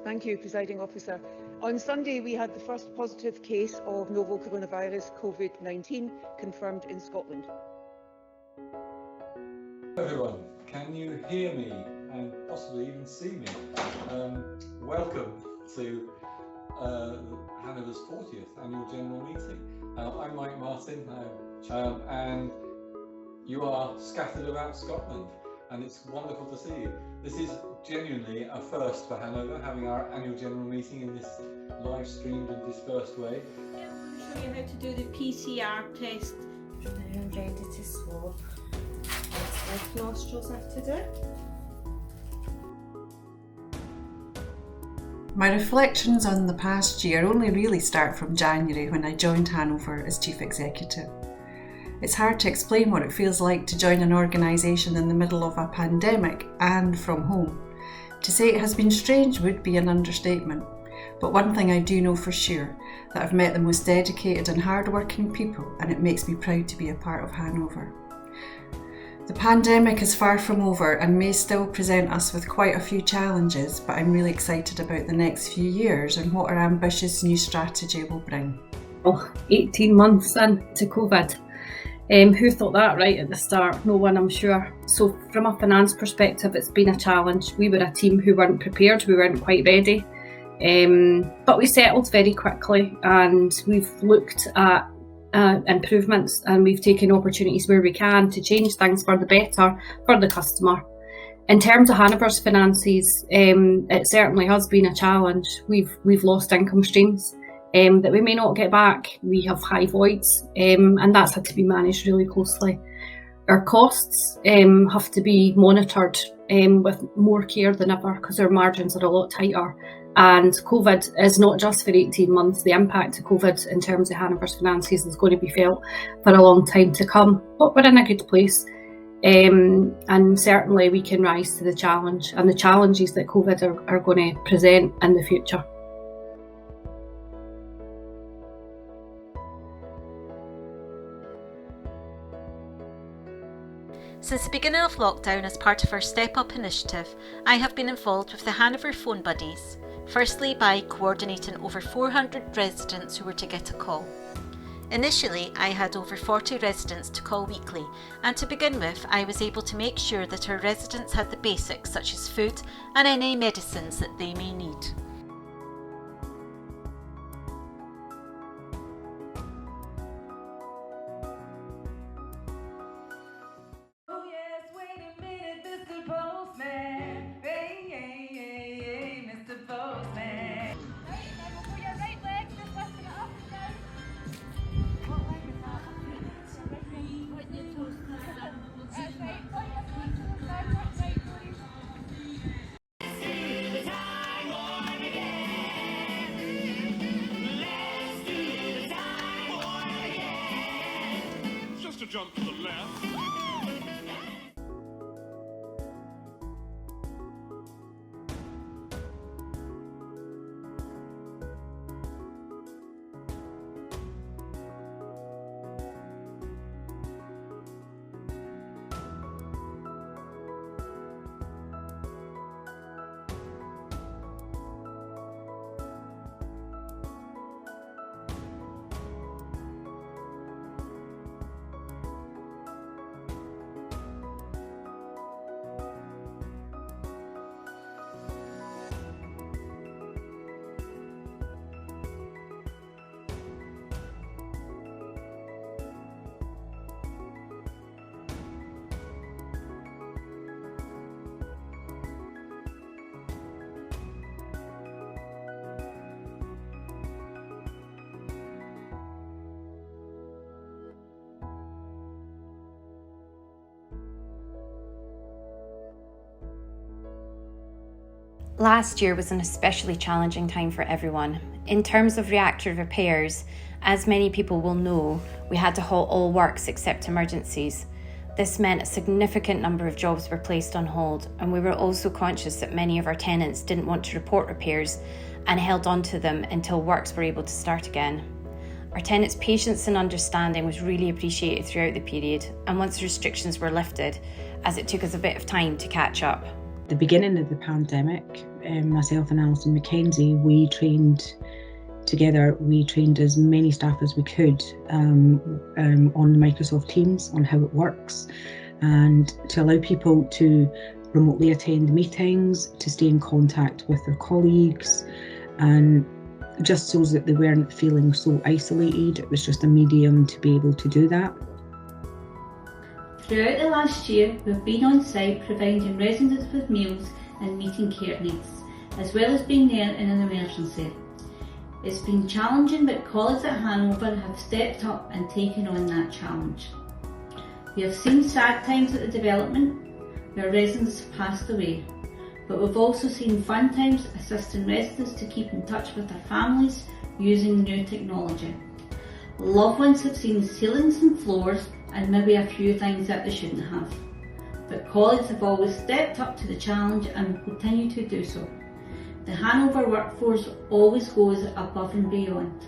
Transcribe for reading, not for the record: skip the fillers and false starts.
Thank you, Presiding Officer. On Sunday, we had the first positive case of novel coronavirus COVID-19 confirmed in Scotland. Everyone, can you hear me and possibly even see me? Welcome to Hanover's 40th Annual General Meeting. I'm Mike Martin, and you are scattered about Scotland, and it's wonderful to see you. This is genuinely a first for Hanover, having our Annual General Meeting in this live streamed and dispersed way. Yeah, I'm going to show you how to do the PCR test. Now I'm ready to swab. Both nostrils have to do. My reflections on the past year only really start from January when I joined Hanover as Chief Executive. It's hard to explain what it feels like to join an organisation in the middle of a pandemic and from home. To say it has been strange would be an understatement, but one thing I do know for sure, that I've met the most dedicated and hard-working people, and it makes me proud to be a part of Hanover. The pandemic is far from over and may still present us with quite a few challenges, but I'm really excited about the next few years and what our ambitious new strategy will bring. 18 months into COVID. Who thought that right at the start? No one, I'm sure. So from a finance perspective, it's been a challenge. We were a team who weren't prepared, we weren't quite ready. But we settled very quickly, and we've looked at improvements, and we've taken opportunities where we can to change things for the better for the customer. In terms of Hanover's finances, it certainly has been a challenge. We've lost income streams that we may not get back. We have high voids, and that's had to be managed really closely. Our costs have to be monitored with more care than ever because our margins are a lot tighter. And COVID is not just for 18 months. The impact of COVID in terms of Hanover's finances is going to be felt for a long time to come. But we're in a good place. And certainly we can rise to the challenge and the challenges that COVID are going to present in the future. Since the beginning of lockdown, as part of our Step Up initiative, I have been involved with the Hanover Phone Buddies, firstly by coordinating over 400 residents who were to get a call. Initially, I had over 40 residents to call weekly, and to begin with, I was able to make sure that our residents had the basics such as food and any medicines that they may need. Just a jump to the left. Last year was an especially challenging time for everyone. In terms of reactor repairs, as many people will know, we had to halt all works except emergencies. This meant a significant number of jobs were placed on hold, and we were also conscious that many of our tenants didn't want to report repairs and held on to them until works were able to start again. Our tenants' patience and understanding was really appreciated throughout the period, and once the restrictions were lifted, as it took us a bit of time to catch up. the beginning of the pandemic, myself and Alison Mackenzie, we trained together. We trained as many staff as we could on Microsoft Teams on how it works, and to allow people to remotely attend meetings, to stay in contact with their colleagues, and just so that they weren't feeling so isolated. It was just a medium to be able to do that. Throughout the last year, we've been on site providing residents with meals and meeting care needs, as well as being there in an emergency. It's been challenging, but colleagues at Hanover have stepped up and taken on that challenge. We have seen sad times at the development where residents have passed away, but we've also seen fun times assisting residents to keep in touch with their families using new technology. Loved ones have seen ceilings and floors and maybe a few things that they shouldn't have, but colleagues have always stepped up to the challenge and will continue to do so. The Hanover workforce always goes above and beyond.